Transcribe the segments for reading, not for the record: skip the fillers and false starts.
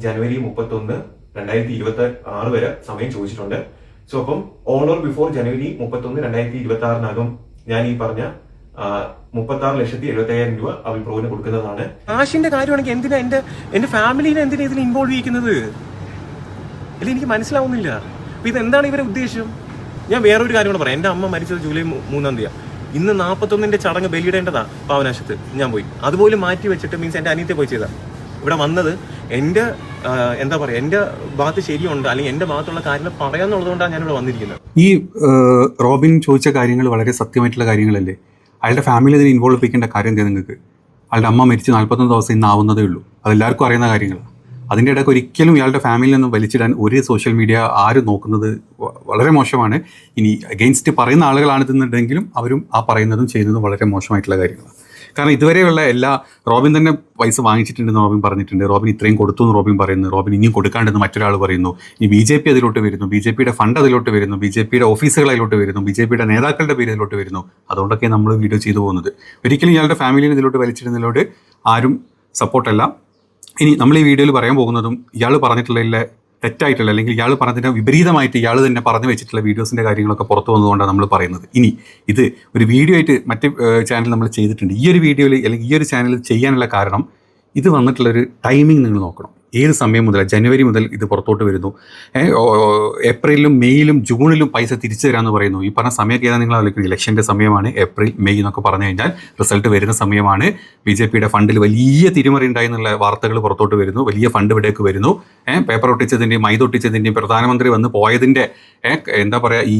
ജനുവരി 31, 2026 വരെ സമയം ചോദിച്ചിട്ടുണ്ട്. സോ അപ്പം ഓൺ ഓർ ബിഫോർ ജനുവരി 31, 2026 ഞാൻ ഈ പറഞ്ഞ 36,75,000 രൂപ അബിൽ ബ്രോന് കൊടുക്കുന്നതാണ്. കാശിന്റെ കാര്യമാണെങ്കിൽ എന്തിനാ എന്റെ ഫാമിലിനെ എന്തിനാ ഇതിൽ ഇൻവോൾവ് ചെയ്യിക്കുന്നത്? അല്ല, എനിക്ക് മനസ്സിലാവുന്നില്ല. അപ്പൊ ഇതെന്താണ് ഇവരുടെ ഉദ്ദേശം? ഞാൻ വേറൊരു കാര്യം കൂടെ പറയാം. എന്റെ അമ്മ മരിച്ചത് ജൂലൈ 3 ഇന്ന് 41ന്റെ ചടങ്ങ് ബലിയിടേണ്ടതാ പാവനാശത്ത്. ഞാൻ പോയി അതുപോലെ മാറ്റി വെച്ചിട്ട് മീൻസ് എന്റെ അനിയത്തെ പോയി ചെയ്താ ഇവിടെ വന്നത്. എന്റെ എന്താ പറയാ, എന്റെ ഭാഗത്ത് ശരിയുണ്ട് അല്ലെങ്കിൽ എന്റെ ഭാഗത്തുള്ള കാര്യങ്ങൾ പറയാന്നുള്ളതുകൊണ്ടാണ് ഞാൻ ഇവിടെ വന്നിരിക്കുന്നത്. ഈ റോബിൻ ചോദിച്ച കാര്യങ്ങൾ വളരെ സത്യമായിട്ടുള്ള കാര്യങ്ങളല്ലേ? അയാളുടെ ഫാമിലി ഇതിന് ഇൻവോൾവ് ചെയ്യിക്കേണ്ട കാര്യം എന്താ? നിങ്ങൾക്ക് അയാളുടെ അമ്മ മരിച്ച് 41 ദിവസം ഇന്ന് ആവുന്നതേ ഉള്ളൂ. അതെല്ലാവർക്കും അറിയുന്ന കാര്യങ്ങളാണ്. അതിൻ്റെ ഇടയ്ക്ക് ഒരിക്കലും ഇയാളുടെ ഫാമിലിയിൽ നിന്ന് വലിച്ചിടാൻ ഒരു സോഷ്യൽ മീഡിയ ആരും നോക്കുന്നത് വളരെ മോശമാണ്. ഇനി അഗെയിൻസ്റ്റ് പറയുന്ന ആളുകളാണെന്നുണ്ടെങ്കിലും അവരും ആ പറയുന്നതും ചെയ്യുന്നതും വളരെ മോശമായിട്ടുള്ള കാര്യങ്ങളാണ്. കാരണം ഇതുവരെയുള്ള റോബിൻ തന്നെ പൈസ വാങ്ങിച്ചിട്ടുണ്ടെന്ന് റോബിൻ പറഞ്ഞിട്ടുണ്ട്. റോബിൻ ഇത്രയും കൊടുത്തു എന്ന് റോബിൻ പറയുന്നു. റോബിൻ ഇനിയും കൊടുക്കാണ്ടെന്ന് മറ്റൊരാൾ പറയുന്നു. ഈ BJP അതിലോട്ട് വരുന്നു, BJPയുടെ ഫണ്ട് അതിലോട്ട് വരുന്നു, BJPയുടെ ഓഫീസുകൾ അതിലോട്ട് വരുന്നു, BJPയുടെ നേതാക്കളുടെ പേര് അതിലോട്ട് വരുന്നു. അതുകൊണ്ടൊക്കെ നമ്മൾ വീഡിയോ ചെയ്തു പോകുന്നത്. ഒരിക്കലും ഇയാളുടെ ഫാമിലിയിൽ ഇതിലോട്ട് വലിച്ചിടുന്നതിലോട്ട് ആരും സപ്പോർട്ടല്ല. ഇനി നമ്മൾ ഈ വീഡിയോയിൽ പറയാൻ പോകുന്നതും ഇയാൾ പറഞ്ഞിട്ടുള്ള തെറ്റായിട്ടുള്ള അല്ലെങ്കിൽ ഇയാൾ പറഞ്ഞതിന് വിപരീതമായിട്ട് ഇയാൾ തന്നെ പറഞ്ഞു വെച്ചിട്ടുള്ള വീഡിയോസിൻ്റെ കാര്യങ്ങളൊക്കെ പുറത്തു വന്നതുകൊണ്ടാണ് നമ്മൾ പറയുന്നത്. ഇനി ഇത് ഒരു വീഡിയോ ആയിട്ട് മറ്റ് ചാനൽ നമ്മൾ ചെയ്തിട്ടുണ്ട്. ഈ ഒരു വീഡിയോയിൽ അല്ലെങ്കിൽ ഈ ഒരു ചാനലിൽ ചെയ്യാനുള്ള കാരണം ഇത് വന്നിട്ടുള്ളൊരു ടൈമിംഗ് നിങ്ങൾ നോക്കണം. ഏത് സമയം മുതൽ? ജനുവരി മുതൽ ഇത് പുറത്തോട്ട് വരുന്നു. ഏപ്രിലും മെയ്യിലും ജൂണിലും പൈസ തിരിച്ചു തരാമെന്ന് പറയുന്നു. ഈ പറഞ്ഞ സമയമൊക്കെ ഏതാണ് നിങ്ങൾ ആലോചിക്കുന്നത്? ഇലക്ഷൻ്റെ സമയമാണ്. ഏപ്രിൽ മെയ് എന്നൊക്കെ പറഞ്ഞു കഴിഞ്ഞാൽ റിസൾട്ട് വരുന്ന സമയമാണ്. BJPയുടെ ഫണ്ടിൽ വലിയ തിരിമറി ഉണ്ടായി എന്നുള്ള വാർത്തകൾ പുറത്തോട്ട് വരുന്നു. വലിയ ഫണ്ട് ഇവിടേക്ക് വരുന്നു. പേപ്പർ ഒട്ടിച്ചതിൻ്റെയും മൈദ ഒട്ടിച്ചതിൻ്റെയും പ്രധാനമന്ത്രി വന്ന് പോയതിൻ്റെ എന്താ പറയുക, ഈ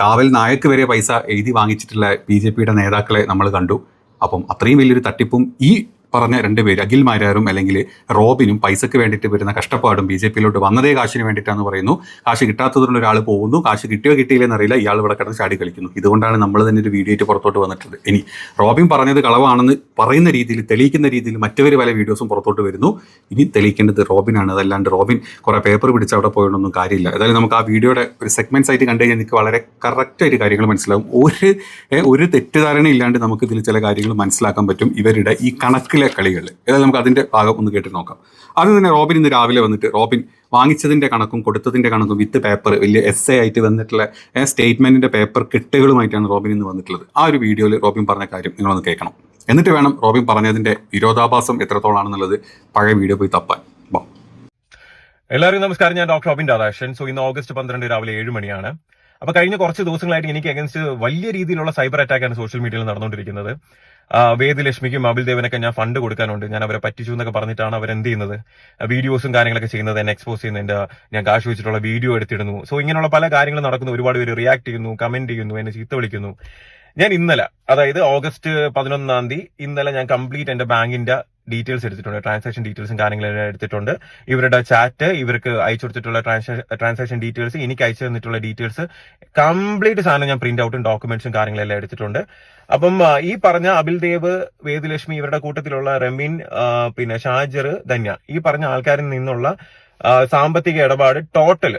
കാവൽ നായക്ക് വരെ പൈസ എഴുതി വാങ്ങിച്ചിട്ടുള്ള BJPയുടെ നേതാക്കളെ നമ്മൾ കണ്ടു. അപ്പം അത്രയും വലിയൊരു തട്ടിപ്പും ഈ പറഞ്ഞ രണ്ടുപേര് അഖിൽ മാരാരും അല്ലെങ്കിൽ റോബിനും പൈസക്ക് വേണ്ടിയിട്ട് വരുന്ന കഷ്ടപ്പാടും BJPയിലോട്ട് വന്നതേ കാശിന് വേണ്ടിയിട്ടാണെന്ന് പറയുന്നു. കാശ് കിട്ടാത്തതുകൊണ്ട് ഒരാൾ പോകുന്നു. കാശ് കിട്ടിയോ കിട്ടിയില്ലെന്ന് അറിയില്ല. ഇയാൾ ഇവിടെ കിടന്ന് ചാടി കളിക്കുന്നു. ഇതുകൊണ്ടാണ് നമ്മൾ തന്നെ ഒരു വീഡിയോ ആയിട്ട് പുറത്തോട്ട് വന്നിട്ടുള്ളത്. ഇനി റോബിൻ പറഞ്ഞത് കളവാണെന്ന് പറയുന്ന രീതിയിൽ, തെളിയിക്കുന്ന രീതിയിൽ മറ്റൊരു പല വീഡിയോസും പുറത്തോട്ട് വരുന്നു. ഇനി തെളിയിക്കേണ്ടത് റോബിനാണ്. അതല്ലാണ്ട് റോബിൻ കുറേ പേപ്പർ പിടിച്ച് അവിടെ പോയതൊന്നും കാര്യമില്ല. ഏതായാലും നമുക്ക് ആ വീഡിയോയുടെ ഒരു സെഗ്മെൻറ്റ്സ് ആയിട്ട് കണ്ടു കഴിഞ്ഞാൽ എനിക്ക് വളരെ കറക്റ്റായിട്ട് കാര്യങ്ങൾ മനസ്സിലാവും. ഒരു തെറ്റിദ്ധാരണ ഇല്ലാണ്ട് നമുക്ക് ഇതിൽ ചില കാര്യങ്ങൾ മനസ്സിലാക്കാൻ പറ്റും ഇവരുടെ ഈ കണക്കിലെ കളികളിൽ. ഏതായാലും നമുക്ക് അതിൻ്റെ ഭാഗം ഒന്ന് കേട്ട് നോക്കാം. അത് തന്നെ റോബിൻ ഇന്ന് രാവിലെ വന്നിട്ട് റോബിൻ വാങ്ങിച്ചതിൻ്റെ കണക്കും കൊടുത്തതിൻ്റെ കണക്കും വിത്ത് പേപ്പർ വലിയ essay ആയിട്ട് വന്നിട്ടുള്ള സ്റ്റേറ്റ്മെൻറ്റിൻ്റെ പേപ്പർ കെട്ടുകളുമായിട്ടാണ് റോബിൻ ഇന്ന് വന്നിട്ടുള്ളത്. ആ ഒരു വീഡിയോയിൽ റോബിൻ പറഞ്ഞ കാര്യം നിങ്ങളൊന്ന് കേൾക്കണം. എന്നിട്ട് വേണം റോബിൻ പറഞ്ഞതിൻ്റെ വിരോധാഭാസം എത്രത്തോളാണെന്നുള്ളത് പഴയ വീഡിയോ പോയി തപ്പാൻ. എല്ലാവർക്കും നമസ്കാരം. ഞാൻ ഡോക്ടർ റോബിൻ രാധാകൃഷ്ണൻ. സോ ഇന്ന് ഓഗസ്റ്റ് 12 രാവിലെ 7 മണിയാണ്. അപ്പൊ കഴിഞ്ഞ കുറച്ച് ദിവസങ്ങളായിട്ട് എനിക്ക് അഗൻസ്റ്റ് വലിയ രീതിയിലുള്ള സൈബർ അറ്റാക്കാണ് സോഷ്യൽ മീഡിയയിൽ നടന്നുകൊണ്ടിരിക്കുന്നത്. വേദലക്ഷ്മിക്കും അബിൽ ദേവനൊക്കെ ഞാൻ ഫണ്ട് കൊടുക്കാനുണ്ട്, ഞാൻ അവരെ പറ്റിച്ചു എന്നൊക്കെ പറഞ്ഞിട്ടാണ് അവരെന്ത് ചെയ്യുന്നത്, വീഡിയോസും കാര്യങ്ങളൊക്കെ ചെയ്യുന്നത്, എന്നെ എക്സ്പോസ് ചെയ്യുന്നതിന്റെ ഞാൻ കാശ് വെച്ചിട്ടുള്ള വീഡിയോ എടുത്തിടുന്നു. സോ ഇങ്ങനെയുള്ള പല കാര്യങ്ങളും നടക്കുന്നു. ഒരുപാട് പേര് റിയാക്ട് ചെയ്യുന്നു, കമന്റ് ചെയ്യുന്നു, എന്നെ ചീത്ത വിളിക്കുന്നു. ഞാൻ ഇന്നലെ, അതായത് ഓഗസ്റ്റ് 11 ഇന്നലെ ഞാൻ കംപ്ലീറ്റ് എന്റെ ബാങ്കിന്റെ ഡീറ്റെയിൽസ് എടുത്തിട്ടുണ്ട്. ട്രാൻസാക്ഷൻ ഡീറ്റെയിൽസും കാര്യങ്ങളെല്ലാം എടുത്തിട്ടുണ്ട്. ഇവരുടെ ചാറ്റ്, ഇവർക്ക് അയച്ചു കൊടുത്തിട്ടുള്ള ട്രാൻസാക്ഷൻ ഡീറ്റെയിൽസ്, എനിക്ക് അയച്ചു തന്നിട്ടുള്ള ഡീറ്റെയിൽസ്, കംപ്ലീറ്റ് സാധനം ഞാൻ പ്രിന്റ് ഔട്ടും ഡോക്യുമെന്റ്സും കാര്യങ്ങളെല്ലാം എടുത്തിട്ടുണ്ട്. അപ്പം ഈ പറഞ്ഞ അബിൽ ദേവ്, വേദലക്ഷ്മി, ഇവരുടെ കൂട്ടത്തിലുള്ള റമീൻ, പിന്നെ ഷാജർ, ധന്യ, ഈ പറഞ്ഞ ആൾക്കാരിൽ നിന്നുള്ള സാമ്പത്തിക ഇടപാട് ടോട്ടൽ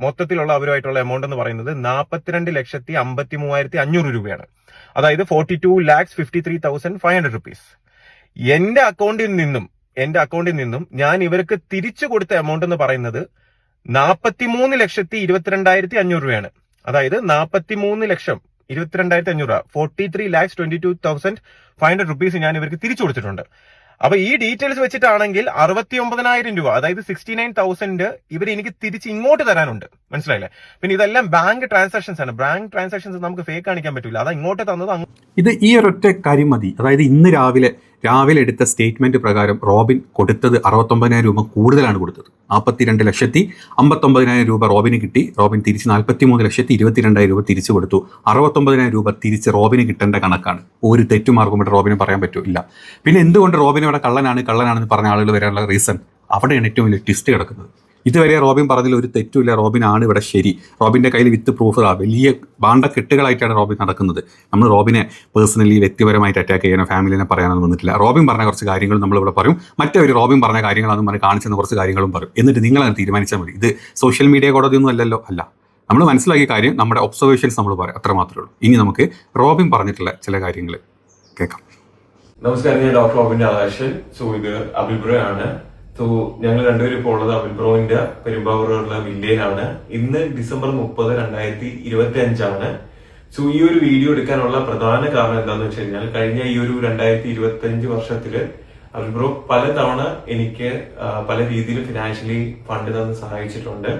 മൊത്തത്തിലുള്ള അവരുമായിട്ടുള്ള എമൗണ്ട് എന്ന് പറയുന്നത് 42,53,500 രൂപയാണ്. അതായത് 42,53,500 റുപ്പീസ്. എന്റെ അക്കൗണ്ടിൽ നിന്നും ഞാൻ ഇവർക്ക് തിരിച്ചു കൊടുത്ത എമൗണ്ട് എന്ന് പറയുന്നത് 43,22,500 രൂപയാണ്. അതായത് 43,22,500 രൂപ, 43,22,500 റുപ്പീസ് ഞാൻ ഇവർക്ക് തിരിച്ചു കൊടുത്തിട്ടുണ്ട്. അപ്പൊ ഈ ഡീറ്റെയിൽസ് വെച്ചിട്ടാണെങ്കിൽ 69,000 രൂപ, അതായത് 69,000 ഇവർ എനിക്ക് തിരിച്ച് ഇങ്ങോട്ട് തരാനുണ്ട്. മനസ്സിലായില്ലേ? പിന്നെ ഇതെല്ലാം ബാങ്ക് ട്രാൻസാക്ഷൻസ് ആണ്. ബാങ്ക് ട്രാൻസാക്ഷൻസ് നമുക്ക് ഫേക്ക് കാണിക്കാൻ പറ്റില്ല. അതാ ഇങ്ങോട്ട് തന്നത്. ഇത് ഈ ഒരൊറ്റ കാര്യം മതി. അതായത് ഇന്ന് രാവിലെ എടുത്ത സ്റ്റേറ്റ്മെന്റ് പ്രകാരം റോബിൻ കൊടുത്തത് 69,000 രൂപ കൂടുതലാണ് കൊടുത്തത്. 42,59,000 രൂപ റോബിന് കിട്ടി. റോബിൻ തിരിച്ച് 43,22,000 രൂപ തിരിച്ചു കൊടുത്തു. 69,000 രൂപ തിരിച്ച് റോബിന് കിട്ടേണ്ട കണക്കാണ്. ഒരു തെറ്റുമാർഗം റോബിന് പറയാൻ പറ്റില്ല. പിന്നെ എന്തുകൊണ്ട് റോബിൻ ഇവിടെ കള്ളനാണെന്ന് പറഞ്ഞ ആളുകൾ വരാനുള്ള റീസൺ അവിടെയാണ് ഏറ്റവും വലിയ ട്വിസ്റ്റ് കിടക്കുന്നത്. ഇതുവരെ റോബിൻ പറഞ്ഞതിൽ ഒരു തെറ്റുമില്ല. റോബിനാണ് ഇവിടെ ശരി. റോബിൻ്റെ കയ്യിൽ വിത്ത് പ്രൂഫ് വലിയ കെട്ടുകളായിട്ടാണ് റോബിൻ നടക്കുന്നത്. നമ്മൾ റോബിനെ പേഴ്സണലി വ്യക്തിപരമായിട്ട് അറ്റാക്ക് ചെയ്യാനോ ഫാമിലിനെ പറയാനൊന്നും വന്നിട്ടില്ല. റോബിൻ പറഞ്ഞ കുറച്ച് കാര്യങ്ങൾ നമ്മളിവിടെ പറയും. മറ്റൊരു റോബിൻ പറഞ്ഞ കാര്യങ്ങളാണെന്ന് പറഞ്ഞ് കാണിച്ചെന്ന കുറച്ച് കാര്യങ്ങളും പറയും. എന്നിട്ട് നിങ്ങളത് തീരുമാനിച്ചാൽ മതി. ഇത് സോഷ്യൽ മീഡിയ കോടതിയൊന്നും അല്ലല്ലോ. അല്ല, നമ്മൾ മനസ്സിലാക്കിയ കാര്യം, നമ്മുടെ ഒബ്സർവേഷൻസ് നമ്മൾ പറയാം, അത്ര മാത്രമേ ഉള്ളൂ. ഇനി നമുക്ക് റോബിൻ പറഞ്ഞിട്ടുള്ള ചില കാര്യങ്ങൾ കേൾക്കാം. നമസ്കാരം, ഞാൻ ഡോക്ടർ റോബിൻ രാധാകൃഷ്ണൻ. സോ ഇത് അബിൽ ബ്രോ ആണ്. സോ ഞങ്ങൾ രണ്ടുപേരും ഇപ്പോൾ ഉള്ളത് അവിൽ ബ്രോയിന്റെ പെരുമ്പാവൂരുള്ള വില്ലയിലാണ്. ഇന്ന് ഡിസംബർ 30, 2025 സോ ഈ ഒരു വീഡിയോ എടുക്കാനുള്ള പ്രധാന കാരണം എന്താണെന്ന് വെച്ച് കഴിഞ്ഞാൽ കഴിഞ്ഞ ഈ ഒരു 2025 വർഷത്തില് അവിൽ ബ്രോ പലതവണ എനിക്ക് പല രീതിയിൽ ഫിനാൻഷ്യലി ഫണ്ട് തന്ന് സഹായിച്ചിട്ടുണ്ട്.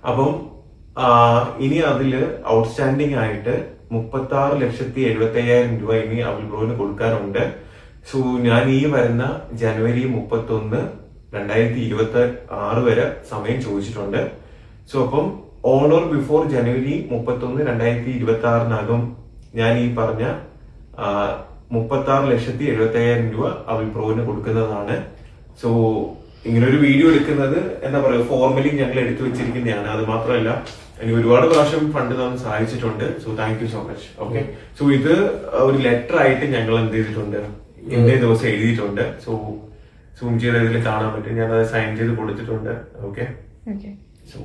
അപ്പം ഇനി അതില് ഔട്ട്സ്റ്റാൻഡിംഗ് ആയിട്ട് 36,70,75,000 രൂപ ഇനി അവിൽ ബ്രോന് കൊടുക്കാനുണ്ട്. സോ ഞാൻ ഈ വരുന്ന ജനുവരി 31, 2026 വരെ സമയം ചോദിച്ചിട്ടുണ്ട്. സോ അപ്പം ഓൺ ഓർ ബിഫോർ ജനുവരി 31, 2026 ഞാൻ ഈ പറഞ്ഞ 36,70,75,000 രൂപ അവിൽ ബ്രോന് കൊടുക്കുന്നതാണ്. സോ ഇങ്ങനെ ഒരു വീഡിയോ എടുക്കുന്നത് എന്താ പറയുക, ഫോർമലി ഞങ്ങൾ എടുത്തു വെച്ചിരിക്കുന്നതാണ്. അത് മാത്രമല്ല എനിക്ക് ഒരുപാട് പ്രാവശ്യം ഫണ്ട് തന്ന് സഹായിച്ചിട്ടുണ്ട്. So thank you so much. Okay, so ഇത് ഒരു ലെറ്റർ ആയിട്ട് ഞങ്ങൾ എന്ത് ചെയ്തിട്ടുണ്ട്, ഇന്നേ ദിവസം എഴുതിയിട്ടുണ്ട്. സോ സൂം ചെയ്ത ഇതിൽ കാണാൻ പറ്റും, ഞാൻ അത് സൈൻ ചെയ്ത് കൊടുത്തിട്ടുണ്ട്. ഓക്കെ, സോ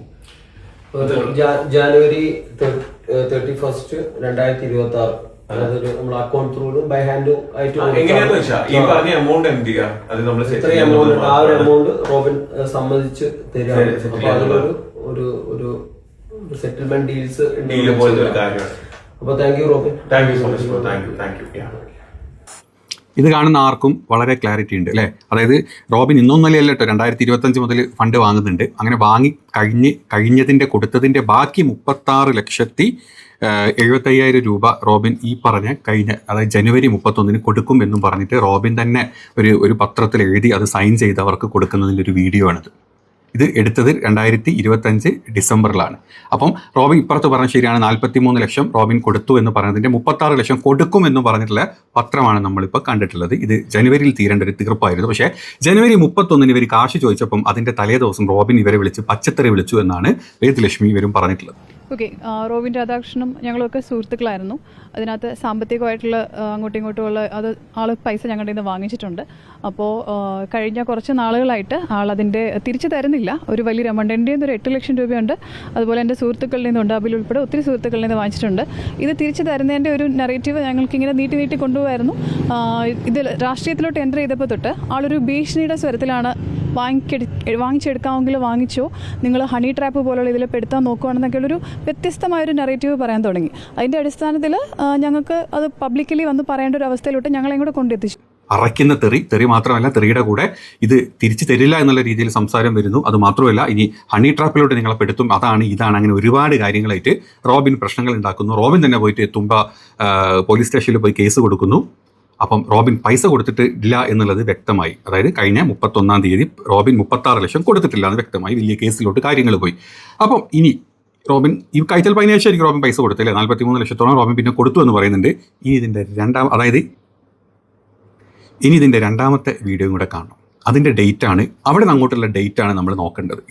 ജാനുവരി 31, 2026 അതൊരു നമ്മൾ അക്കൗണ്ട് ത്രൂലും ബൈ ഹാൻഡും ആയിട്ട് എങ്ങനെയാന്ന് വെച്ചാൽ ഈ പറഞ്ഞ എമൗണ്ട് എന്ത് ചെയ്യാം, അത് നമ്മൾ ആ ഒരു എമൗണ്ട് റോബിൻ സമ്മതിച്ച് തരാണ്. അപ്പൊ അതിലൊരു ഒരു ഒരു സെറ്റിൽമെന്റ് ഡീൽസ് പോലത്തെ ഒരു കാര്യമാണ്. അപ്പൊ thank you Robin. Thank you so much bro. Thank you. ഇത് കാണുന്ന ആർക്കും വളരെ ക്ലാരിറ്റി ഉണ്ട് അല്ലേ? അതായത് റോബിൻ ഇന്നൊന്നല്ല കേട്ടോ, 2025 മുതൽ ഫണ്ട് വാങ്ങുന്നുണ്ട്. അങ്ങനെ കഴിഞ്ഞതിൻ്റെ കൊടുത്തതിൻ്റെ ബാക്കി 36,70,75,000 രൂപ റോബിൻ ഈ പറഞ്ഞ അതായത് ജനുവരി 31 കൊടുക്കും എന്നും പറഞ്ഞിട്ട് റോബിൻ തന്നെ ഒരു പത്രത്തിൽ എഴുതി അത് സൈൻ ചെയ്ത് അവർക്ക് കൊടുക്കുന്നതിൻ്റെ ഒരു വീഡിയോ ആണിത്. ഇത് എടുത്തത് 2025 ഡിസംബറിലാണ്. അപ്പം റോബിൻ ഇപ്പുറത്ത് പറഞ്ഞ ശരിയാണ്, 43 ലക്ഷം റോബിൻ കൊടുത്തു എന്ന് പറഞ്ഞതിൻ്റെ 36 ലക്ഷം കൊടുക്കും എന്ന് പറഞ്ഞിട്ടുള്ള പത്രമാണ് നമ്മളിപ്പോൾ കണ്ടിട്ടുള്ളത്. ഇത് ജനുവരിയിൽ തീരേണ്ട ഒരു തീർപ്പായിരുന്നു. പക്ഷേ ജനുവരി 31 ഇവർ കാശ് ചോദിച്ചപ്പം അതിൻ്റെ തലേ ദിവസം റോബിൻ ഇവരെ വിളിച്ച് പച്ചത്തറി വിളിച്ചു എന്നാണ് വേദലക്ഷ്മി ഇവരും പറഞ്ഞിട്ടുള്ളത്. ഓക്കെ, റോബിൻ രാധാകൃഷ്ണനും ഞങ്ങളൊക്കെ സുഹൃത്തുക്കളായിരുന്നു. അതിനകത്ത് സാമ്പത്തികമായിട്ടുള്ള അങ്ങോട്ടും ഇങ്ങോട്ടുമുള്ള ആൾ പൈസ ഞങ്ങളുടെ നിന്ന് വാങ്ങിച്ചിട്ടുണ്ട്. അപ്പോൾ കഴിഞ്ഞ കുറച്ച് നാളുകളായിട്ട് ആളതിൻ്റെ തിരിച്ചു തരുന്നില്ല. ഒരു വലിയ എമൗണ്ട് എൻ്റെ ഒരു 8 ലക്ഷം രൂപയുണ്ട്. അതുപോലെ എൻ്റെ സുഹൃത്തുക്കളിൽ നിന്നുണ്ട്, അബിൽ ഉൾപ്പെടെ ഒത്തിരി സുഹൃത്തുക്കളിൽ നിന്ന് വാങ്ങിച്ചിട്ടുണ്ട്. ഇത് തിരിച്ചു തരുന്നതിൻ്റെ ഒരു നെറേറ്റീവ് ഞങ്ങൾക്കിങ്ങനെ നീട്ടി കൊണ്ടുപോകായിരുന്നു. ഇത് രാഷ്ട്രീയത്തിലോട്ട് എൻ്റർ ചെയ്തപ്പോൾ തൊട്ട് ആളൊരു ഭീഷണിയുടെ സ്വരത്തിലാണ് വാങ്ങിച്ചെടുക്കാമെങ്കിൽ വാങ്ങിച്ചോ, നിങ്ങൾ ഹണി ട്രാപ്പ് പോലുള്ള ഇതിൽ പെടുത്താൻ നോക്കുകയാണെന്നൊക്കെയുള്ളൊരു വ്യത്യസ്തമായൊരു നെറേറ്റീവ് പറയാൻ തുടങ്ങി. അതിൻ്റെ അടിസ്ഥാനത്തിൽ ഞങ്ങൾക്ക് അത് പബ്ലിക്കലി വന്ന് പറയേണ്ട ഒരു അവസ്ഥയിലോട്ട് ഞങ്ങളെയും കൂടെ കൊണ്ടെത്തിച്ചു. അറയ്ക്കുന്ന തെറി മാത്രമല്ല, തെറിയുടെ കൂടെ ഇത് തിരിച്ചു തരില്ല എന്നുള്ള രീതിയിൽ സംസാരം വരുന്നു. അത് മാത്രമല്ല, ഇനി ഹണി ട്രാപ്പിലോട്ട് നിങ്ങളെ പെടുത്തും, ഇതാണ് അങ്ങനെ ഒരുപാട് കാര്യങ്ങളായിട്ട് റോബിൻ പ്രശ്നങ്ങൾ ഉണ്ടാക്കുന്നു. റോബിൻ തന്നെ പോയിട്ട് തുമ്പ പോലീസ് സ്റ്റേഷനിൽ പോയി കേസ് കൊടുക്കുന്നു. അപ്പം റോബിൻ പൈസ കൊടുത്തിട്ടില്ല എന്നുള്ളത് വ്യക്തമായി. അതായത് കഴിഞ്ഞ 31-ാം തീയതി റോബിൻ 36 ലക്ഷം കൊടുത്തിട്ടില്ല എന്ന് വ്യക്തമായി. വലിയ കേസിലോട്ട് കാര്യങ്ങൾ പോയി. അപ്പം ഇനി റോബിൻ ഈ കൈത്തൽ പതിനേഴായിരിക്കും റോബിൻ പൈസ കൊടുത്തില്ലേ, 43 ലക്ഷത്തോളം റോബിൻ പിന്നെ കൊടുത്തു എന്ന് പറയുന്നുണ്ട്. ഇനി ഇതിൻ്റെ രണ്ടാമത്തെ വീഡിയോയും കൂടെ കാണണം. അതിൻ്റെ ഡേറ്റാണ്, അവിടെ നിന്ന് അങ്ങോട്ടുള്ള ഡേറ്റാണ് നമ്മൾ നോക്കേണ്ടത്.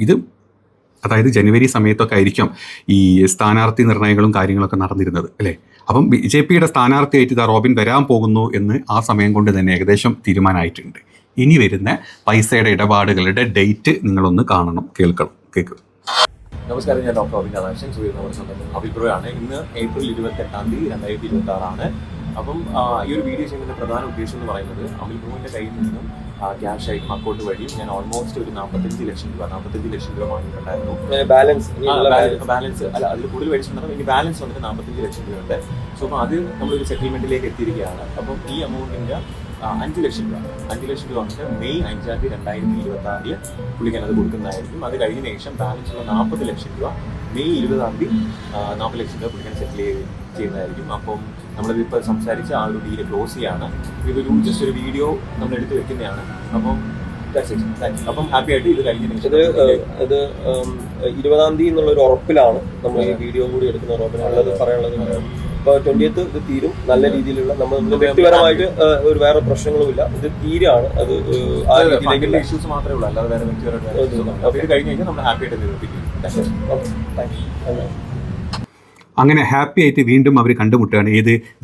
അതായത് ജനുവരി സമയത്തൊക്കെ ആയിരിക്കും ഈ സ്ഥാനാർത്ഥി നിർണ്ണയങ്ങളും കാര്യങ്ങളൊക്കെ നടന്നിരുന്നത് അല്ലേ? അപ്പം BJPയുടെ സ്ഥാനാർത്ഥിയായിട്ട് ഇതാ റോബിൻ വരാൻ പോകുന്നു എന്ന് ആ സമയം കൊണ്ട് തന്നെ ഏകദേശം തീരുമാനമായിട്ടുണ്ട്. ഇനി വരുന്ന പൈസയുടെ ഇടപാടുകളുടെ ഡേറ്റ് നിങ്ങളൊന്ന് കാണണം, കേൾക്കുക. നമസ്കാരം, ഞാൻ ഡോക്ടർ റോബിൻ രാധാകൃഷ്ണൻ, നമ്മുടെ സ്വന്തം അവിൽ ബ്രോ ആണ്. ഇന്ന് ഏപ്രിൽ 28, 2026. അപ്പം ഈ ഒരു വീഡിയോ ചെയ്യുന്നതിന്റെ പ്രധാന ഉദ്ദേശം എന്ന് പറയുന്നത് അവിൽ ബ്രോന്റെ കയ്യിൽ നിന്നും ക്യാഷ് ആയിട്ടും അക്കൗണ്ട് വഴി ഞാൻ ഓൾമോസ്റ്റ് ഒരു 45 ലക്ഷം രൂപ വാങ്ങിയിട്ടുണ്ടായിരുന്നു. ബാലൻസ് അല്ല, അതിൽ കൂടുതൽ മേടിച്ചിട്ടുണ്ടായിരുന്നു. ഇനി ബാലൻസ് വന്നിട്ട് 45 ലക്ഷം രൂപ ഉണ്ട്. സോ അപ്പോൾ അത് നമ്മളൊരു സെറ്റിൽമെന്റിലേക്ക് എത്തിയിരിക്കുകയാണ്. അപ്പം ഈ എമൗണ്ടിന്റെ 5 ലക്ഷം രൂപ വന്നിട്ട് മെയ് 5, 2026 പുള്ളിക്കാൻ അത് കൊടുക്കുന്നതായിരിക്കും. അത് കഴിഞ്ഞ ശേഷം ബാലൻസ് ഉള്ള 40 ലക്ഷം രൂപ മെയ് 20 40 ലക്ഷം രൂപ പുള്ളിക്കാൻ സെറ്റിൽ ചെയ്യുന്നതായിരിക്കും. അപ്പം നമ്മളിപ്പോൾ സംസാരിച്ച ആ ഒരു ഡീല് ക്ലോസ് ചെയ്യാണ്. ഇതൊരു ജസ്റ്റ് ഒരു വീഡിയോ നമ്മൾ എടുത്ത് വെക്കുന്നതാണ്. അപ്പം ഹാപ്പി ആയിട്ട് ഇത് കഴിഞ്ഞ ഇത് 20-ാം തീയതി എന്നുള്ളൊരു ഉറപ്പിലാണ് നമ്മൾ ഈ വീഡിയോ കൂടി എടുക്കുന്ന. റോബിനുള്ളത് പറയാനുള്ളത് ഇപ്പോൾ 20th ഇത് തീരും. നല്ല രീതിയിലുള്ള നമ്മൾ വ്യക്തിപരമായിട്ട് ഒരു വേറെ പ്രശ്നങ്ങളുമില്ല. ഇത് തീരാണ്. അത് ആ രീതിയിലേക്ക് ഇഷ്യൂസ് മാത്രമേ ഉള്ളൂ, അല്ലാതെ വേറെ വ്യക്തിപരമായിട്ട് കഴിഞ്ഞ് കഴിഞ്ഞാൽ നമ്മൾ ഹാപ്പി ആയിട്ട് നിർത്തിക്കും. അങ്ങനെ ഹാപ്പി ആയിട്ട് വീണ്ടും അവർ കണ്ടുമുട്ടുകയാണ്.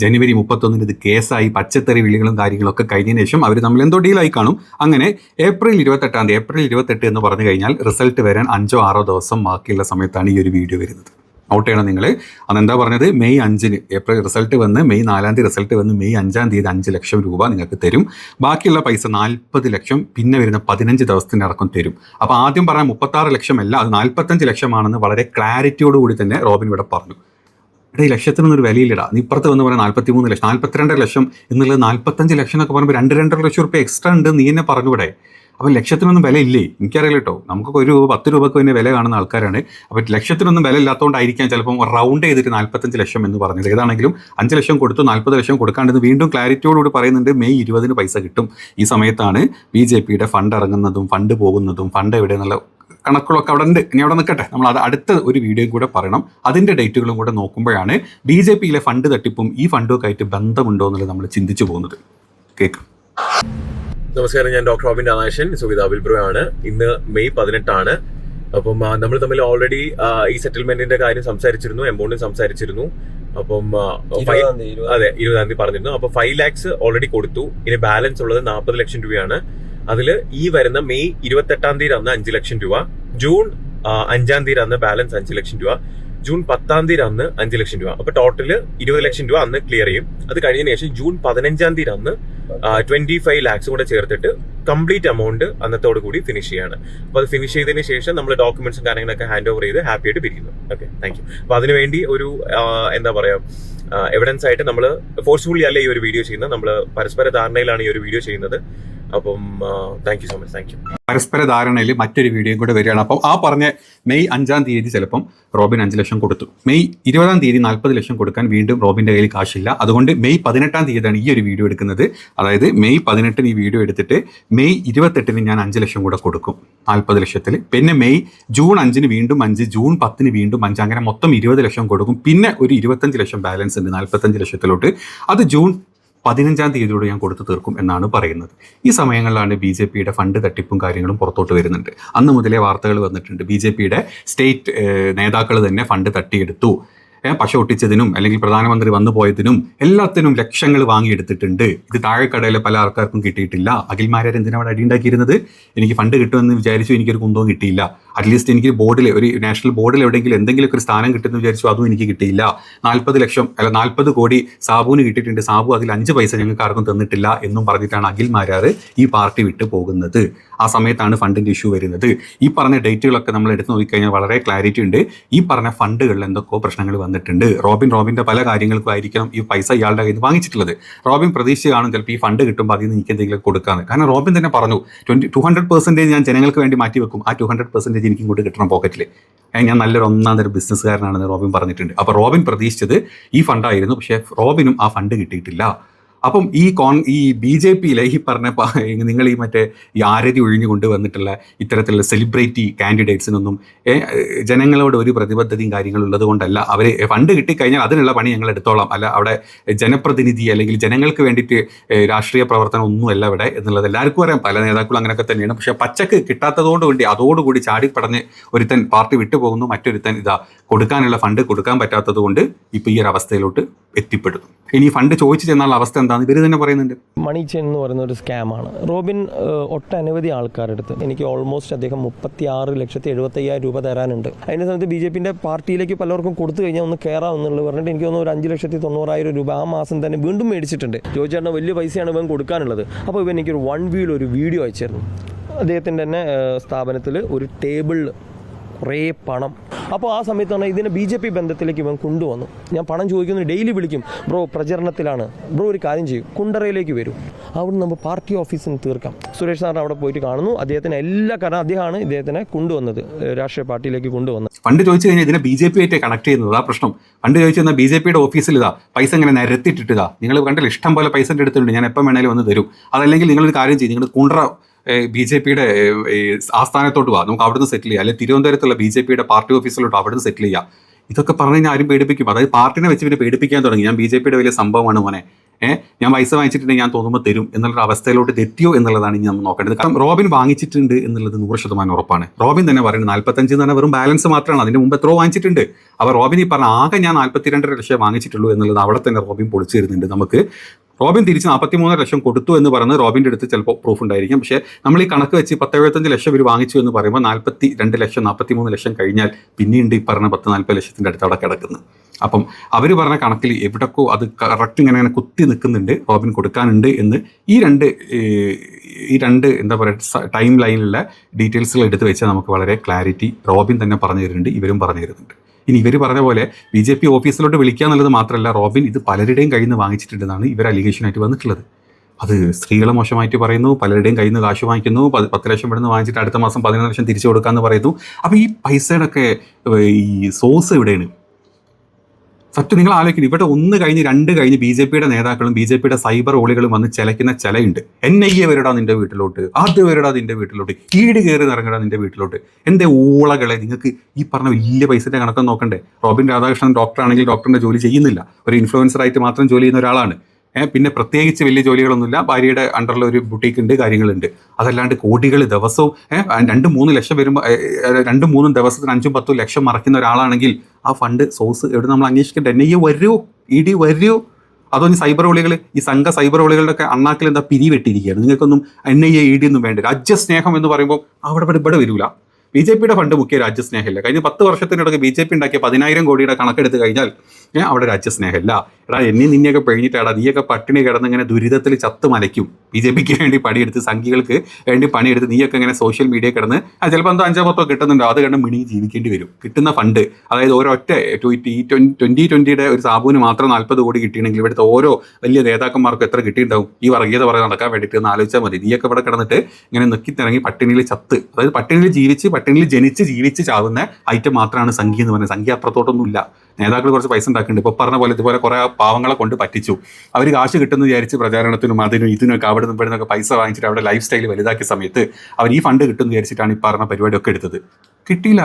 ജനുവരി 31 ഇത് കേസായി, പച്ചത്തറി വിളികളും കാര്യങ്ങളൊക്കെ കഴിഞ്ഞതിന് ശേഷം അവർ തമ്മിൽ എന്തോ ഡീലായി കാണും. അങ്ങനെ ഏപ്രിൽ 28 എന്ന് പറഞ്ഞു കഴിഞ്ഞാൽ റിസൾട്ട് വരാൻ 5-6 ദിവസം ബാക്കിയുള്ള സമയത്താണ് ഈ ഒരു വീഡിയോ വരുന്നത്. നോട്ട് ചെയ്യണം നിങ്ങൾ. അതെന്താ പറഞ്ഞത്, മെയ് 5-ന് ഏപ്രിൽ റിസൾട്ട് വന്ന് മെയ് 4-ാം തീയതി റിസൾട്ട് വന്ന് മെയ് 5-ാം തീയതി 5 ലക്ഷം രൂപ നിങ്ങൾക്ക് തരും. ബാക്കിയുള്ള പൈസ 40 ലക്ഷം പിന്നെ വരുന്ന 15 ദിവസത്തിനടക്കം തരും. അപ്പോൾ ആദ്യം പറഞ്ഞ 36 ലക്ഷമല്ല, അത് 45 ലക്ഷമാണെന്ന് വളരെ ക്ലാരിറ്റിയോടുകൂടി തന്നെ റോബിൻ ഇവിടെ പറഞ്ഞു. ഇവിടെ ഈ ലക്ഷത്തിനൊന്നും ഒരു വിലയില്ലടാ. നീ ഇപ്പുറത്ത് വന്ന് പറയാം 43 ലക്ഷം, 42 ലക്ഷം എന്നുള്ളത് 45 ലക്ഷം എന്നൊക്കെ പറയുമ്പോൾ 2-2.5 ലക്ഷം റുപ്യ എക്സ്ട്രാ ഉണ്ട് നീ എന്നെ പറഞ്ഞൂടെ. അപ്പോൾ ലക്ഷത്തിനൊന്നും വില ഇല്ലേ? എനിക്കറിയില്ല കേട്ടോ. നമുക്കൊക്കെ ഒരു 10 രൂപക്ക് തന്നെ വില കാണുന്ന ആൾക്കാരാണ്. അപ്പോൾ ലക്ഷത്തിനൊന്നും വില ഇല്ലാത്തതുകൊണ്ടായിരിക്കാം ചിലപ്പം റൗണ്ട് ചെയ്തിട്ട് 45 ലക്ഷം എന്ന് പറഞ്ഞത്. ഏതാണെങ്കിലും 5 ലക്ഷം കൊടുത്തു 40 ലക്ഷം കൊടുക്കാണ്ടെന്ന് വീണ്ടും ക്ലാരിറ്റിയോടുകൂടി പറയുന്നുണ്ട്. മെയ് 20-ന് പൈസ കിട്ടും. ഈ സമയത്താണ് BJPയുടെ ഫണ്ട് ഇറങ്ങുന്നതും ഫണ്ട് പോകുന്നതും ഫണ്ട് എവിടെ എന്നുള്ള കണക്കുകളൊക്കെ അവിടെ ഉണ്ട്. ഇനി അവിടെ നിൽക്കട്ടെ, നമ്മൾ അത് അടുത്ത ഒരു വീഡിയോയും കൂടെ പറയണം. അതിൻ്റെ ഡേറ്റുകളും കൂടെ നോക്കുമ്പോഴാണ് BJPയിലെ ഫണ്ട് തട്ടിപ്പും ഈ ഫണ്ടുമൊക്കെ ആയിട്ട് ബന്ധമുണ്ടോ എന്നുള്ളത് നമ്മൾ ചിന്തിച്ചു പോകുന്നത്. കേൾക്കും. നമസ്കാരം, ഞാൻ ഡോക്ടർ റോബിൻ രാധാകൃഷ്ണൻ, സുവിധ അവിൽ ബ്രോ ആണ്. ഇന്ന് മെയ് 18 അപ്പം നമ്മൾ തമ്മിൽ ഓൾറെഡി ഈ സെറ്റിൽമെന്റിന്റെ കാര്യം സംസാരിച്ചിരുന്നു, എമൗണ്ടും സംസാരിച്ചിരുന്നു. അപ്പം അതെ 20-ാം തീയതി പറഞ്ഞിരുന്നു. അപ്പൊ 5 lakhs ഓൾറെഡി കൊടുത്തു. ഇനി ബാലൻസ് ഉള്ളത് 40 ലക്ഷം രൂപയാണ്. അതിൽ ഈ വരുന്ന മെയ് 28-ാം തീയതി അന്ന് 5 ലക്ഷം രൂപ, ജൂൺ 5-ാം തീയതി അന്ന് ബാലൻസ് 5 ലക്ഷം രൂപ, ജൂൺ 10-ാം തീയതി അന്ന് 5 ലക്ഷം രൂപ. അപ്പൊ ടോട്ടല് 20 ലക്ഷം രൂപ അന്ന് ക്ലിയർ ചെയ്യും. അത് കഴിഞ്ഞതിന് ശേഷം ജൂൺ 15-ാം തീയതി അന്ന് 25 lakhs കൂടെ ചേർത്തിട്ട് കംപ്ലീറ്റ് എമൗണ്ട് അന്നത്തോടു കൂടി ഫിനിഷ് ചെയ്യാണ്. അപ്പൊ അത് ഫിനിഷ് ചെയ്തതിന് ശേഷം നമ്മൾ ഡോക്യുമെന്റ്സും കാര്യങ്ങളൊക്കെ ഹാൻഡ് ഓവർ ചെയ്ത് ഹാപ്പി ആയിട്ട് പിരിക്കുന്നു. Okay, thank you. അപ്പൊ അതിനുവേണ്ടി ഒരു എന്താ പറയാ എവിഡൻസ് ആയിട്ട് നമ്മൾ ഫോഴ്സ്ഫുള്ളി അല്ല ഈ ഒരു വീഡിയോ ചെയ്യുന്നത്, നമ്മൾ പരസ്പര ധാരണയിലാണ് ഈ ഒരു വീഡിയോ ചെയ്യുന്നത്. അപ്പം thank you so much. Thank you. പരസ്പര ധാരണയിൽ മറ്റൊരു വീഡിയോയും കൂടെ വരികയാണ്. അപ്പം ആ പറഞ്ഞ മെയ് 5-ാം തീയതി ചിലപ്പം റോബിൻ 5 ലക്ഷം കൊടുത്തു. മെയ് 20-ാം തീയതി 40 ലക്ഷം കൊടുക്കാൻ വീണ്ടും റോബിൻ്റെ കയ്യിൽ കാശില്ല. അതുകൊണ്ട് മെയ് 18-ാം തീയതിയാണ് ഈ ഒരു വീഡിയോ എടുക്കുന്നത്. അതായത് മെയ് 18-ന് ഈ വീഡിയോ എടുത്തിട്ട് മെയ് 28-ന് ഞാൻ 5 ലക്ഷം കൂടെ കൊടുക്കും 40 ലക്ഷത്തിൽ. പിന്നെ ജൂൺ 5-ന് വീണ്ടും 5, ജൂൺ 10-ന് വീണ്ടും 5, അങ്ങനെ മൊത്തം 20 ലക്ഷം കൊടുക്കും. പിന്നെ ഒരു 25 ലക്ഷം ബാലൻസ് ഉണ്ട് 45 ലക്ഷത്തിലോട്ട്. അത് ജൂൺ 15-ാം തീയതിയോട് ഞാൻ കൊടുത്തു തീർക്കും എന്നാണ് പറയുന്നത്. ഈ സമയങ്ങളിലാണ് BJPയുടെ ഫണ്ട് തട്ടിപ്പും കാര്യങ്ങളും പുറത്തോട്ട് വരുന്നുണ്ട്. അന്ന് മുതലേ വാർത്തകൾ വന്നിട്ടുണ്ട്. BJPയുടെ സ്റ്റേറ്റ് നേതാക്കൾ തന്നെ ഫണ്ട് തട്ടിയെടുത്തു. പശ ഒട്ടിച്ചതിനും അല്ലെങ്കിൽ പ്രധാനമന്ത്രി വന്നു പോയതിനും എല്ലാത്തിനും ലക്ഷങ്ങൾ വാങ്ങിയെടുത്തിട്ടുണ്ട്. ഇത് താഴെക്കടയിലെ പല ആൾക്കാർക്കും കിട്ടിയിട്ടില്ല. അഖിൽമാരാർ എന്തിനാണ് അവിടെ അടിയുണ്ടാക്കിയിരുന്നത്? എനിക്ക് ഫണ്ട് കിട്ടുമെന്ന് വിചാരിച്ചു, എനിക്കൊരു കുന്തവും കിട്ടിയില്ല. അറ്റ്ലീസ്റ്റ് എനിക്ക് ബോർഡിൽ ഒരു നാഷണൽ ബോർഡിൽ എവിടെയെങ്കിലും എന്തെങ്കിലുമൊക്കെ ഒരു സ്ഥാനം കിട്ടുമെന്ന് വിചാരിച്ചു, അതും എനിക്ക് കിട്ടിയില്ല. 40 കോടി സാബുവിന് കിട്ടിയിട്ടുണ്ട്, സാബു അതിൽ 5 പൈസ ഞങ്ങൾക്ക് ആർക്കും തന്നിട്ടില്ല എന്നും പറഞ്ഞിട്ടാണ് അഖിൽമാരാർ ഈ പാർട്ടി വിട്ടു പോകുന്നത്. ആ സമയത്താണ് ഫണ്ടിൻ്റെ ഇഷ്യൂ വരുന്നത്. ഈ പറഞ്ഞ ഡേറ്റുകളൊക്കെ നമ്മൾ എടുത്ത് നോക്കിക്കഴിഞ്ഞാൽ വളരെ ക്ലാരിറ്റി ഉണ്ട്. ഈ പറഞ്ഞ ഫണ്ടുകളിൽ എന്തൊക്കെയോ പ്രശ്നങ്ങൾ വന്നിട്ടുണ്ട്. റോബിൻ്റെ പല കാര്യങ്ങൾക്കും ആയിരിക്കണം ഈ പൈസ ഇയാളുടെ കയ്യിൽ നിന്ന് വാങ്ങിച്ചിട്ടുള്ളത്. റോബിൻ പ്രതീക്ഷ കാണും ചിലപ്പോൾ ഈ ഫണ്ട് കിട്ടുമ്പോൾ അതിൽ നിന്ന് എനിക്ക് എന്തെങ്കിലും കൊടുക്കാമെന്ന്. കാരണം റോബിൻ തന്നെ പറഞ്ഞു 200% ഞാൻ ജനങ്ങൾക്ക് വേണ്ടി മാറ്റി വെക്കും, ആ 200% എനിക്ക് ഇങ്ങോട്ട് കിട്ടണം പോക്കറ്റിൽ. ഞാൻ നല്ലൊരു 1-ാം തരം ബിസിനസ്സുകാരനാണെന്ന് റോബിൻ പറഞ്ഞിട്ടുണ്ട്. അപ്പോൾ റോബിൻ പ്രതീക്ഷിച്ചത് ഈ ഫണ്ടായിരുന്നു, പക്ഷേ റോബിനും ആ ഫണ്ട് കിട്ടിയിട്ടില്ല. അപ്പം ഈ BJPയിലെ ഈ പറഞ്ഞ നിങ്ങൾ ഈ മറ്റേ ഈ ആരതി ഒഴിഞ്ഞു കൊണ്ടുവന്നിട്ടുള്ള ഇത്തരത്തിലുള്ള സെലിബ്രിറ്റി കാൻഡിഡേറ്റ്സിനൊന്നും ജനങ്ങളോട് ഒരു പ്രതിബദ്ധതയും കാര്യങ്ങളും ഉള്ളത് കൊണ്ടല്ല. അവർ ഫണ്ട് കിട്ടിക്കഴിഞ്ഞാൽ അതിനുള്ള പണി ഞങ്ങൾ എടുത്തോളാം, അല്ല അവിടെ ജനപ്രതിനിധി അല്ലെങ്കിൽ ജനങ്ങൾക്ക് വേണ്ടിയിട്ട് രാഷ്ട്രീയ പ്രവർത്തനം ഒന്നുമല്ല ഇവിടെ എന്നുള്ളത് എല്ലാവർക്കും അറിയാം. പല നേതാക്കളും അങ്ങനെയൊക്കെ തന്നെയാണ്. പക്ഷേ പച്ചക്ക് കിട്ടാത്തതുകൊണ്ട് വേണ്ടി അതോടുകൂടി ചാടിപ്പടഞ്ഞ് ഒരുത്തൻ പാർട്ടി വിട്ടുപോകുന്നു, മറ്റൊരുത്തൻ കൊടുക്കാനുള്ള ഫണ്ട് കൊടുക്കാൻ പറ്റാത്തത് കൊണ്ട് ഇപ്പോൾ ഈ ഒരു അവസ്ഥയിലോട്ട് എത്തിപ്പെടുന്നു. ഇനി ഫണ്ട് ചോദിച്ചു ചെന്നുള്ള അവസ്ഥ എന്താണെന്ന് ഇവർ തന്നെ പറയുന്നുണ്ട്. മണി ചെയിൻ എന്ന് പറയുന്ന ഒരു സ്കാമാണ്. റോബിൻ ഒട്ടനവധി ആൾക്കാരെടുത്ത് എനിക്ക് ഓൾമോസ്റ്റ് അദ്ദേഹം 36,75,000 രൂപ തരാനുണ്ട്. അതിൻ്റെ സമയത്ത് BJPൻ്റെ പാർട്ടിയിലേക്ക് പലർക്കും കൊടുത്തു കഴിഞ്ഞാൽ ഒന്ന് കയറാം എന്നുള്ളത് പറഞ്ഞിട്ട് എനിക്ക് തോന്നുന്നു ഒരു 5,90,000 രൂപ ആ മാസം തന്നെ വീണ്ടും മേടിച്ചിട്ടുണ്ട്. ജോയിച്ചേട്ടന് വലിയ പൈസയാണ് ഇവൻ കൊടുക്കാനുള്ളത്. അപ്പോൾ ഇവൻ എനിക്കൊരു 1 വീൽ ഒരു വീഡിയോ അയച്ചിരുന്നു. അദ്ദേഹത്തിൻ്റെ തന്നെ സ്ഥാപനത്തിൽ ഒരു ടേബിളിൽ കുറേ പണം. അപ്പോൾ ആ സമയത്ത് പറഞ്ഞാൽ ഇതിനെ BJP ബന്ധത്തിലേക്ക് ഇവൻ കൊണ്ടുവന്നു. ഞാൻ പണം ചോദിക്കുന്നു, ഡെയിലി വിളിക്കും, ബ്രോ പ്രചരണത്തിലാണ്, ബ്രോ ഒരു കാര്യം ചെയ്യും, കുണ്ടറയിലേക്ക് വരും, അവിടെ നമ്മൾ പാർട്ടി ഓഫീസിന് തീർക്കാം. സുരേഷ് സാറിന് അവിടെ പോയിട്ട് കാണുന്നു. അദ്ദേഹത്തിന് എല്ലാ കാരണം അദ്ദേഹമാണ് ഇദ്ദേഹത്തിനെ കൊണ്ടുവന്നത്, രാഷ്ട്രീയ പാർട്ടിയിലേക്ക് കൊണ്ടുവന്നത്. ഫണ്ട് ചോദിച്ചു കഴിഞ്ഞാൽ ഇതിനെ BJP ആയിട്ട് കണക്ട് ചെയ്യുന്നത് ആ പ്രശ്നം. ഫണ്ട് ചോദിച്ചു കഴിഞ്ഞാൽ BJPയുടെ ഓഫീസിൽ പൈസ ഇങ്ങനെ നിരത്തിയിട്ടിട്ടാ, നിങ്ങൾ കണ്ടില്ല ഇഷ്ടം പോലെ പൈസ എടുത്തിട്ടുണ്ട്, ഞാൻ എപ്പം വേണേലും വന്ന് തരും. അതല്ലെങ്കിൽ നിങ്ങളൊരു കാര്യം ചെയ്യും, നിങ്ങൾ കുണ്ടറ BJPയുടെ ആസ്ഥാനത്തോട്ട് പോവാം, നമുക്ക് അവിടുന്ന് സെറ്റിൽ ചെയ്യാം, അല്ലെങ്കിൽ തിരുവനന്തപുരത്തുള്ള BJPയുടെ പാർട്ടി ഓഫീസിലോട്ട് അവിടുന്ന് സെറ്റിൽ ചെയ്യാം. ഇതൊക്കെ പറഞ്ഞു കഴിഞ്ഞാൽ ആരും പേടിപ്പിക്കും. അതായത് പാർട്ടിനെ വെച്ച് പിന്നെ പേടിപ്പിക്കാൻ തുടങ്ങി, ഞാൻ BJPയുടെ വലിയ സംഭവമാണ് മോനെ, ഞാൻ പൈസ വാങ്ങിച്ചിട്ടുണ്ടെങ്കിൽ ഞാൻ തോന്നുമ്പോൾ തരും എന്നുള്ള അവസ്ഥയിലോട്ട് എത്തിയോ എന്നുള്ളതാണ് ഇനി നമ്മൾ നോക്കേണ്ടത്. കാരണം റോബിൻ വാങ്ങിച്ചിട്ടുണ്ട് എന്നുള്ളത് 100% ഉറപ്പാണ്. റോബിൻ തന്നെ പറയുന്നത് 45 എന്ന് പറഞ്ഞാൽ വെറും ബാലൻസ് മാത്രമാണ്, അതിന് മുമ്പ് എത്രയോ വാങ്ങിച്ചിട്ടുണ്ട്. അപ്പോൾ റോബിൻ ഈ പറഞ്ഞ ആകെ ഞാൻ 42 ലക്ഷം വാങ്ങിച്ചിട്ടുള്ളൂ എന്നുള്ളത് അവിടെ തന്നെ റോബിൻ പൊളിച്ചു തരുന്നുണ്ട് നമുക്ക്. റോബിൻ തിരിച്ച് 43 ലക്ഷം കൊടുത്തു എന്ന് പറയുന്നത് റോബിൻ്റെ അടുത്ത് ചിലപ്പോൾ പ്രൂഫ് ഉണ്ടായിരിക്കും. പക്ഷേ നമ്മൾ ഈ കണക്ക് വെച്ച് 10-75 ലക്ഷം ഇവർ വാങ്ങിച്ചു എന്ന് പറയുമ്പോൾ 42 ലക്ഷം 43 ലക്ഷം കഴിഞ്ഞാൽ പിന്നീട് ഈ പറഞ്ഞ 10-40 ലക്ഷത്തിൻ്റെ അടുത്ത് അവിടെ കിടക്കുന്നു. അപ്പം അവർ പറഞ്ഞ കണക്കിൽ എവിടൊക്കെ അത് കറക്റ്റ് ഇങ്ങനെ കുത്തി നിൽക്കുന്നുണ്ട്, റോബിൻ കൊടുക്കാനുണ്ട് എന്ന് ഈ രണ്ട് എന്താ പറയുക ടൈം ലൈനിലുള്ള ഡീറ്റെയിൽസുകൾ എടുത്ത് വെച്ചാൽ നമുക്ക് വളരെ ക്ലാരിറ്റി റോബിൻ തന്നെ പറഞ്ഞു തരുന്നുണ്ട്, ഇവരും പറഞ്ഞു തരുന്നുണ്ട്. ഇനി ഇവർ പറഞ്ഞ പോലെ BJP ഓഫീസിലോട്ട് വിളിക്കുക എന്നുള്ളത് മാത്രമല്ല, റോബിൻ ഇത് പലരുടെയും കയ്യിൽ നിന്ന് വാങ്ങിച്ചിട്ടുണ്ടെന്നാണ് ഇവർ അലിഗേഷനായിട്ട് വന്നിട്ടുള്ളത്. അത് സ്ത്രീകളെ മോശമായിട്ട് പറയുന്നു, പലരുടെയും കയ്യിൽ നിന്ന് കാശ് വാങ്ങിക്കുന്നു, 10 ലക്ഷം ഇവിടുന്ന് വാങ്ങിച്ചിട്ട് അടുത്ത മാസം 11 ലക്ഷം തിരിച്ചു കൊടുക്കാമെന്ന് പറയുന്നു. അപ്പോൾ ഈ പൈസയുടെയൊക്കെ ഈ സോഴ്സ് എവിടെയാണ്? സത്യം നിങ്ങൾ ആലോചിക്കുന്നു, ഇവിടെ 1 കഴിഞ്ഞ് 2 കഴിഞ്ഞ് BJPയുടെ നേതാക്കളും BJPയുടെ സൈബർ ഓളികളും വന്ന് ചിലയ്ക്കുന്ന ചിലയുണ്ട്. NIA വരിടാ നിന്റെ വീട്ടിലോട്ട്, അത് വരിടാ നിന്റെ വീട്ടിലോട്ട്, കീട് കയറി ഇറങ്ങിടാ നിന്റെ വീട്ടിലോട്ട്. എൻ്റെ ഊളകളെ, നിങ്ങൾക്ക് ഈ പറഞ്ഞ വലിയ പൈസയുടെ കണക്കൊന്നും നോക്കണ്ടേ? റോബിൻ രാധാകൃഷ്ണൻ ഡോക്ടറാണെങ്കിൽ ഡോക്ടറിൻ്റെ ജോലി ചെയ്യുന്നില്ല, ഒരു ഇൻഫ്ലുവൻസറായിട്ട് മാത്രം ജോലി ചെയ്യുന്ന ഒരാളാണ്. പിന്നെ പ്രത്യേകിച്ച് വലിയ ജോലികളൊന്നുമില്ല, ഭാര്യയുടെ അണ്ടറിൽ ഒരു ബുട്ടീക്ക് ഉണ്ട്, കാര്യങ്ങളുണ്ട്. അതല്ലാണ്ട് കോടികൾ ദിവസവും 2-3 ലക്ഷം വരുമ്പോൾ 2-3 ദിവസത്തിന് 5-10 ലക്ഷം മറക്കുന്ന ഒരാളാണെങ്കിൽ ആ ഫണ്ട് സോഴ്സ് എവിടെ നമ്മൾ അന്വേഷിക്കേണ്ടത്? NIA വരുമോ, ED വരുമോ? അതോ സൈബർ ഒളികൾ, ഈ സംഘ സൈബർ ഒളികളുടെ ഒക്കെ അണ്ണാക്കിൽ എന്താ പിരിവെട്ടിരിക്കുകയാണ്? നിങ്ങൾക്കൊന്നും NIA ED ഒന്നും വേണ്ട. രാജ്യസ്നേഹം എന്ന് പറയുമ്പോൾ ഇവിടെ വരില്ല. BJPയുടെ ഫണ്ട് മുഖ്യ രാജ്യസ്നേഹമില്ല. കഴിഞ്ഞ 10 വർഷത്തിനിടയ്ക്ക് BJP ഉണ്ടാക്കിയ 10,000 കോടിയുടെ കണക്കെടുത്ത് കഴിഞ്ഞാൽ അവിടെ രാജ്യസ്നേഹമില്ല. നിന്നെയൊക്കെ പിഴിഞ്ഞിട്ടാടാ, നീയൊക്കെ പട്ടിണി കിടന്ന് ഇങ്ങനെ ദുരിതത്തിൽ ചത്ത് മലയ്ക്കും. BJPക്ക് വേണ്ടി പണിയെടുത്ത്, സംഘികൾക്ക് വേണ്ടി പണിയെടുത്ത് നീയൊക്കെ ഇങ്ങനെ സോഷ്യൽ മീഡിയ കിടന്ന് ചിലപ്പോൾ 5-10 കിട്ടുന്നുണ്ടോ, അത് കണ്ട് മിണി ജീവിക്കേണ്ടി വരും. കിട്ടുന്ന ഫണ്ട്, അതായത് ഒരൊറ്റ 2020 ഒരു സാബുവിന് മാത്രം 40 കോടി കിട്ടിയെങ്കിൽ ഇവിടുത്തെ ഓരോ വലിയ നേതാക്കന്മാർക്കും എത്ര കിട്ടിയിട്ടുണ്ടാവും? ഈ വർഗീയത പറയാൻ നടക്കാൻ വേണ്ടിയിട്ട് ഒന്ന് ആലോചിച്ചാൽ മതി. നീയൊക്കെ ഇവിടെ കിടന്നിട്ട് ഇങ്ങനെ നിറങ്ങി പട്ടിണിയിൽ ചത്ത്, അതായത് പട്ടിണിയിൽ ജീവിച്ച് ചാവുന്ന ഐറ്റം മാത്രമാണ് സംഖ്യ എന്ന് പറയുന്നത്. സംഖ്യ അപ്പുറത്തോട്ടൊന്നുമില്ല. നേതാക്കൾ കുറച്ച് പൈസ ഉണ്ടാക്കുന്നുണ്ട്. ഇപ്പോൾ പറഞ്ഞ പോലെ ഇതുപോലെ കുറേ പാവങ്ങളെ കൊണ്ട് പറ്റിച്ചു. അവർ കാശ് കിട്ടുമെന്ന് വിചാരിച്ച് പ്രചാരണത്തിനും അതിനും ഇതിനൊക്കെ അവിടെ നിന്ന് ഇവിടുന്നൊക്കെ പൈസ വാങ്ങിച്ചിട്ട് അവിടെ ലൈഫ് സ്റ്റൈൽ വലുതാക്കിയ സമയത്ത് അവർ ഈ ഫണ്ട് കിട്ടുമെന്ന് വിചാരിച്ചിട്ടാണ് ഈ പറഞ്ഞ പരിപാടിയൊക്കെ എടുത്തത്. കിട്ടിയില്ല,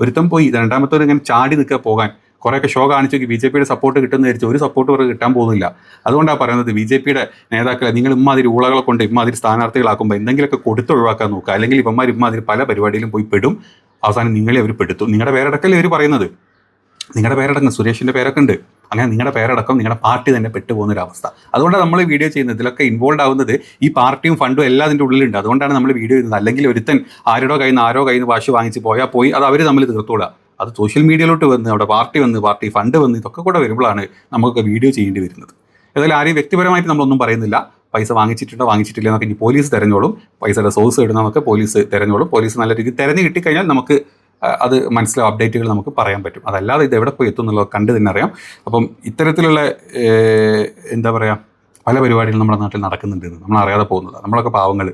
ഒരുത്തം പോയി. രണ്ടാമത്തെ ഇങ്ങനെ ചാടി നിൽക്കുക പോകാൻ. കുറേയൊക്കെ ഷോ കാണിച്ചു BJPയുടെ സപ്പോർട്ട് കിട്ടുമെന്ന് വിചാരിച്ചു, ഒരു സപ്പോർട്ട് അവർക്ക് കിട്ടാൻ പോകുന്നില്ല. അതുകൊണ്ടാണ് പറയുന്നത് BJPയുടെ നേതാക്കളെ നിങ്ങൾ ഇമ്മാതിരി ഊളകളെ കൊണ്ട് ഇമ്മാതിരി സ്ഥാനാർത്ഥികളാക്കുമ്പോൾ എന്തെങ്കിലുമൊക്കെ കൊടുത്തൊഴിവാക്കാൻ നോക്കുക. അല്ലെങ്കിൽ ഇമ്മാതിരി പല പരിപാടിയിലും പോയി പെടും. അവസാനം നിങ്ങളെ അവർ പെടുത്തും. നിങ്ങളുടെ പേരടക്കല്ലേ അവർ പറയുന്നത്? നിങ്ങളുടെ പേരടക്കം സുരേഷിൻ്റെ പേരൊക്കെ ഉണ്ട്. അങ്ങനെ നിങ്ങളുടെ പേരടക്കം നിങ്ങളുടെ പാർട്ടി തന്നെ പെട്ടുപോകുന്നൊരവസ്ഥ. അതുകൊണ്ടാണ് നമ്മൾ വീഡിയോ ചെയ്യുന്നത്. ഇതിലൊക്കെ ഇൻവോൾവ് ആവുന്നത് ഈ പാർട്ടിയും ഫണ്ടും എല്ലാം അതിൻ്റെ ഉള്ളിലുണ്ട്. അതുകൊണ്ടാണ് നമ്മൾ വീഡിയോ ചെയ്യുന്നത്. അല്ലെങ്കിൽ ഒരുത്തൻ ആരോ കയ്യിൽ നിന്ന് വാശി വാങ്ങിച്ച് പോയി അത് അവർ തമ്മിൽ തീർത്തോളുക. അത് സോഷ്യൽ മീഡിയയിലോട്ട് വന്ന് അവിടെ പാർട്ടി ഫണ്ട് വന്ന് ഇതൊക്കെ കൂടെ വരുമ്പോഴാണ് നമുക്കൊക്കെ വീഡിയോ ചെയ്യേണ്ടി വരുന്നത്. ഏതായാലും ആരെയും വ്യക്തിപരമായിട്ട് നമ്മളൊന്നും പറയുന്നില്ല. പൈസ വാങ്ങിച്ചിട്ടില്ല എന്നൊക്കെ ഇനി പോലീസ് തിരഞ്ഞോളും. പൈസയുടെ സോഴ്സ് ഇടുന്നതൊക്കെ പോലീസ് തിരഞ്ഞോളും. പോലീസ് നല്ല രീതിയിൽ തിരഞ്ഞു കിട്ടിക്കഴിഞ്ഞാൽ നമുക്ക് അത് മനസ്സിലാവും, അപ്ഡേറ്റുകൾ നമുക്ക് പറയാൻ പറ്റും. അതല്ലാതെ ഇത് എവിടെ പോയി എത്തും എന്നുള്ളത് കണ്ട് തന്നെ അറിയാം. അപ്പം ഇത്തരത്തിലുള്ള എന്താ പറയുക പല പരിപാടികളും നമ്മുടെ നാട്ടിൽ നടക്കുന്നുണ്ട്, നമ്മൾ അറിയാതെ പോകുന്നത്. നമ്മളൊക്കെ പാവങ്ങൾ.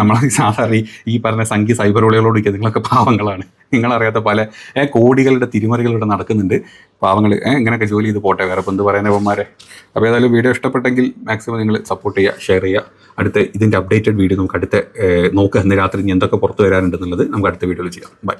നമ്മൾ സാധാരണ ഈ പറഞ്ഞ സംഖ്യ സൈബർ ഒളികളോട് നിങ്ങളൊക്കെ പാവങ്ങളാണ്. നിങ്ങളറിയാത്ത പല കോടികളുടെ തിരിമറികളിവിടെ നടക്കുന്നുണ്ട്. പാവങ്ങൾ ഇങ്ങനെയൊക്കെ ജോലി ചെയ്ത് പോട്ടെ, വേറെ എന്ത് പറയാനവന്മാരെ. അപ്പോൾ ഏതായാലും വീഡിയോ ഇഷ്ടപ്പെട്ടെങ്കിൽ മാക്സിമം നിങ്ങൾ സപ്പോർട്ട് ചെയ്യുക, ഷെയർ ചെയ്യുക. അടുത്ത ഇതിൻ്റെ അപ്ഡേറ്റഡ് വീഡിയോ നമുക്ക് നോക്കുക. ഇന്ന് രാത്രി ഇനി എന്തൊക്കെ പുറത്ത് വരാനുണ്ടെന്നുള്ളത് നമുക്ക് അടുത്ത വീഡിയോയിൽ ചെയ്യാം. ബൈ.